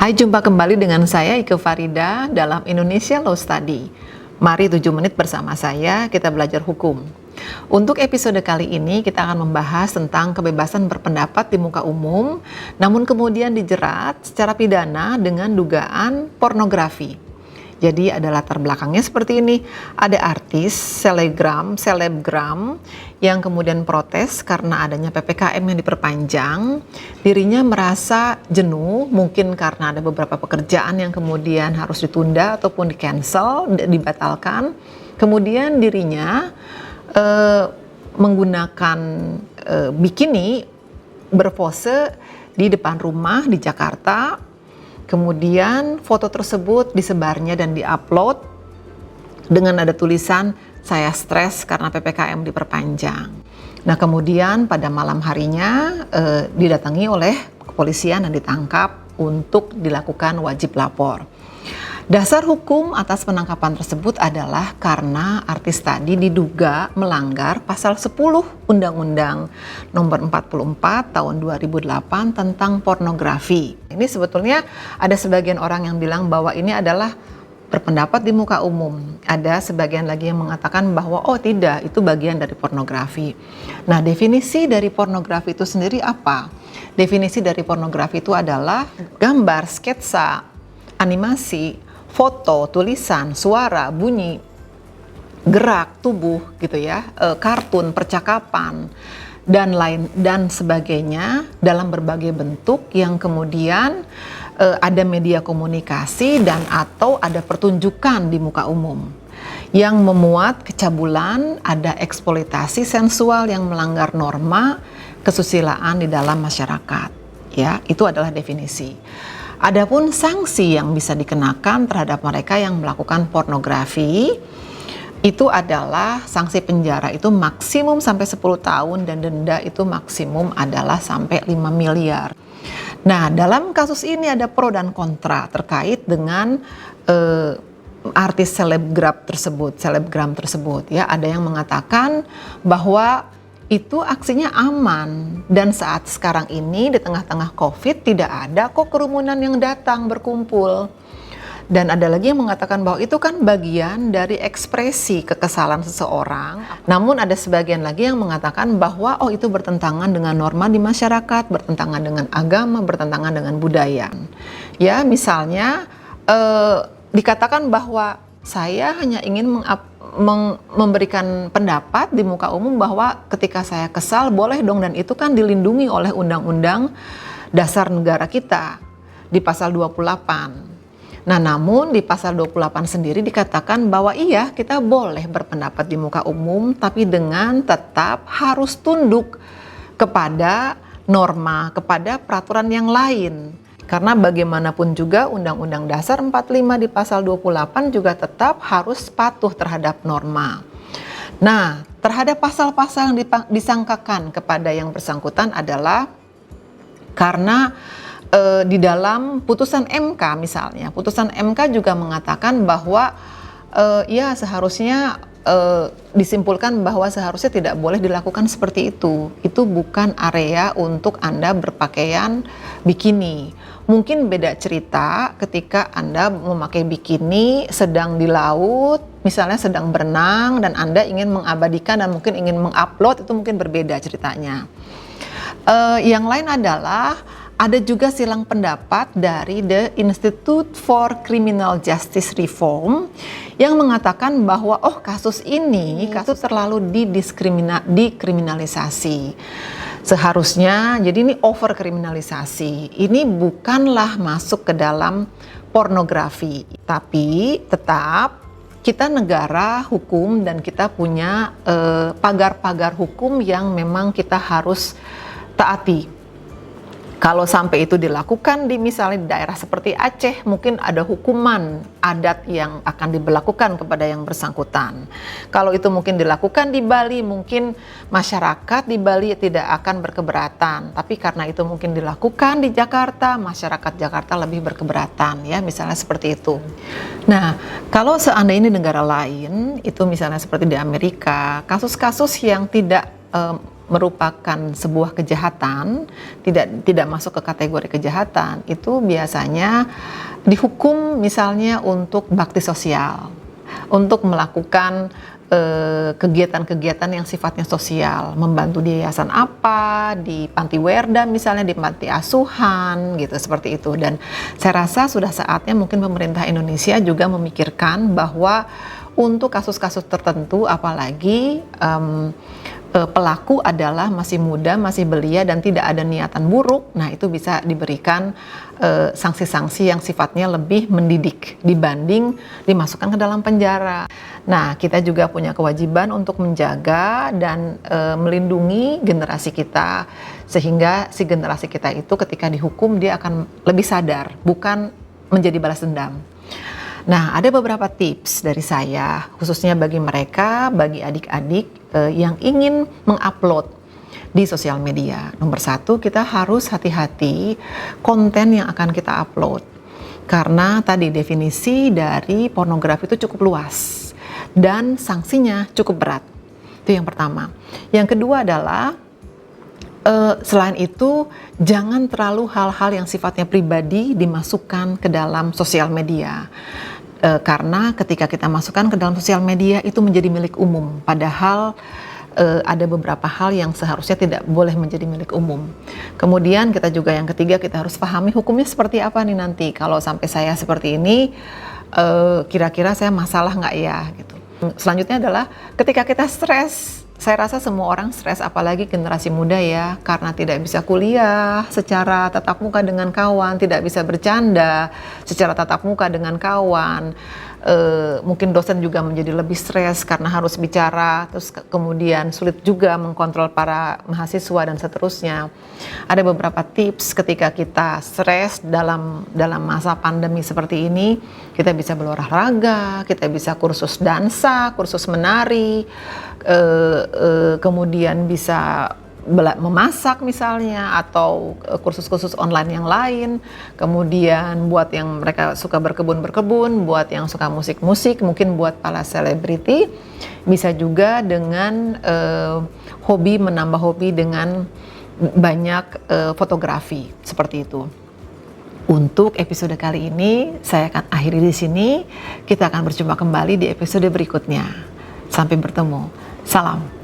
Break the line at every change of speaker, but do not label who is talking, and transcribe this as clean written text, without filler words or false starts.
Hai, jumpa kembali dengan saya Ike Farida dalam Indonesia Law Study. Mari 7 menit bersama saya kita belajar hukum. Untuk episode kali ini kita akan membahas tentang kebebasan berpendapat di muka umum, namun kemudian dijerat secara pidana dengan dugaan pornografi. Jadi ada latar belakangnya seperti ini. Ada artis, selebgram yang kemudian protes karena adanya PPKM yang diperpanjang. Dirinya merasa jenuh, mungkin karena ada beberapa pekerjaan yang kemudian harus ditunda ataupun di-cancel, dibatalkan. Kemudian dirinya menggunakan bikini berpose di depan rumah di Jakarta. Kemudian foto tersebut disebarnya dan diupload dengan ada tulisan saya stres karena PPKM diperpanjang. Nah, kemudian pada malam harinya didatangi oleh kepolisian dan ditangkap untuk dilakukan wajib lapor. Dasar hukum atas penangkapan tersebut adalah karena artis tadi diduga melanggar pasal 10 Undang-Undang Nomor 44 Tahun 2008 tentang pornografi. Ini sebetulnya ada sebagian orang yang bilang bahwa ini adalah berpendapat di muka umum. Ada sebagian lagi yang mengatakan bahwa oh tidak, itu bagian dari pornografi. Nah, definisi dari pornografi itu sendiri apa? Definisi dari pornografi itu adalah gambar, sketsa, animasi, foto, tulisan, suara, bunyi, gerak tubuh gitu ya, kartun, percakapan dan sebagainya dalam berbagai bentuk yang kemudian ada media komunikasi dan atau ada pertunjukan di muka umum yang memuat kecabulan, ada eksploitasi sensual yang melanggar norma kesusilaan di dalam masyarakat. Ya, itu adalah definisi. Adapun sanksi yang bisa dikenakan terhadap mereka yang melakukan pornografi itu adalah sanksi penjara itu maksimum sampai 10 tahun dan denda itu maksimum adalah sampai 5 miliar. Nah, dalam kasus ini ada pro dan kontra terkait dengan artis selebgram tersebut ya. Ada yang mengatakan bahwa itu aksinya aman dan saat sekarang ini di tengah-tengah COVID tidak ada kok kerumunan yang datang berkumpul. Dan ada lagi yang mengatakan bahwa itu kan bagian dari ekspresi kekesalan seseorang. Namun ada sebagian lagi yang mengatakan bahwa oh itu bertentangan dengan norma di masyarakat, bertentangan dengan agama, bertentangan dengan budaya. Ya, misalnya dikatakan bahwa saya hanya ingin memberikan pendapat di muka umum bahwa ketika saya kesal boleh dong, dan itu kan dilindungi oleh Undang-Undang Dasar Negara kita di pasal 28. Nah, namun di pasal 28 sendiri dikatakan bahwa iya kita boleh berpendapat di muka umum tapi dengan tetap harus tunduk kepada norma, kepada peraturan yang lain. Karena bagaimanapun juga Undang-Undang Dasar 45 di pasal 28 juga tetap harus patuh terhadap norma. Nah, terhadap pasal-pasal yang disangkakan kepada yang bersangkutan adalah karena di dalam putusan MK misalnya, putusan MK juga mengatakan bahwa ya seharusnya disimpulkan bahwa seharusnya tidak boleh dilakukan seperti itu. Itu bukan area untuk Anda berpakaian bikini. Mungkin beda cerita ketika Anda memakai bikini sedang di laut, misalnya sedang berenang dan Anda ingin mengabadikan dan mungkin ingin mengupload, itu mungkin berbeda ceritanya. Yang lain adalah ada juga silang pendapat dari The Institute for Criminal Justice Reform yang mengatakan bahwa kasus ini terlalu dikriminalisasi. Seharusnya, jadi ini overkriminalisasi. Ini bukanlah masuk ke dalam pornografi, tapi tetap kita negara hukum dan kita punya pagar-pagar hukum yang memang kita harus taati. Kalau sampai itu dilakukan di misalnya di daerah seperti Aceh, mungkin ada hukuman adat yang akan diberlakukan kepada yang bersangkutan. Kalau itu mungkin dilakukan di Bali, mungkin masyarakat di Bali tidak akan berkeberatan. Tapi karena itu mungkin dilakukan di Jakarta, masyarakat Jakarta lebih berkeberatan, ya, misalnya seperti itu. Nah, kalau seandainya negara lain, itu misalnya seperti di Amerika, kasus-kasus yang tidak merupakan sebuah kejahatan, tidak masuk ke kategori kejahatan, itu biasanya dihukum misalnya untuk bakti sosial, untuk melakukan kegiatan-kegiatan yang sifatnya sosial, membantu di yayasan apa, di panti werda misalnya, di panti asuhan gitu, seperti itu. Dan saya rasa sudah saatnya mungkin pemerintah Indonesia juga memikirkan bahwa untuk kasus-kasus tertentu, apalagi pelaku adalah masih muda, masih belia dan tidak ada niatan buruk, nah itu bisa diberikan sanksi-sanksi yang sifatnya lebih mendidik dibanding dimasukkan ke dalam penjara. Nah, kita juga punya kewajiban untuk menjaga dan melindungi generasi kita, sehingga si generasi kita itu ketika dihukum dia akan lebih sadar, bukan menjadi balas dendam. Nah, ada beberapa tips dari saya, khususnya bagi mereka, bagi adik-adik yang ingin mengupload di sosial media. Nomor satu, kita harus hati-hati konten yang akan kita upload. Karena tadi definisi dari pornografi itu cukup luas dan sanksinya cukup berat. Itu yang pertama. Yang kedua adalah selain itu, jangan terlalu hal-hal yang sifatnya pribadi dimasukkan ke dalam sosial media. Karena ketika kita masukkan ke dalam sosial media itu menjadi milik umum. Padahal ada beberapa hal yang seharusnya tidak boleh menjadi milik umum. Kemudian kita juga yang ketiga, kita harus pahami hukumnya seperti apa nih nanti. Kalau sampai saya seperti ini, kira-kira saya masalah nggak ya gitu. Selanjutnya adalah ketika kita stres. Saya rasa semua orang stres, apalagi generasi muda ya, karena tidak bisa kuliah secara tatap muka dengan kawan, tidak bisa bercanda secara tatap muka dengan kawan. Mungkin dosen juga menjadi lebih stres karena harus bicara, terus kemudian sulit juga mengkontrol para mahasiswa dan seterusnya. Ada beberapa tips ketika kita stres dalam masa pandemi seperti ini. Kita bisa berolahraga, kita bisa kursus dansa, kursus menari, kemudian bisa memasak misalnya, atau kursus-kursus online yang lain. Kemudian buat yang mereka suka berkebun, buat yang suka musik-musik, mungkin buat para selebriti bisa juga dengan menambah hobi dengan banyak fotografi seperti itu. Untuk episode kali ini saya akan akhiri di sini. Kita akan berjumpa kembali di episode berikutnya. Sampai bertemu. Salam.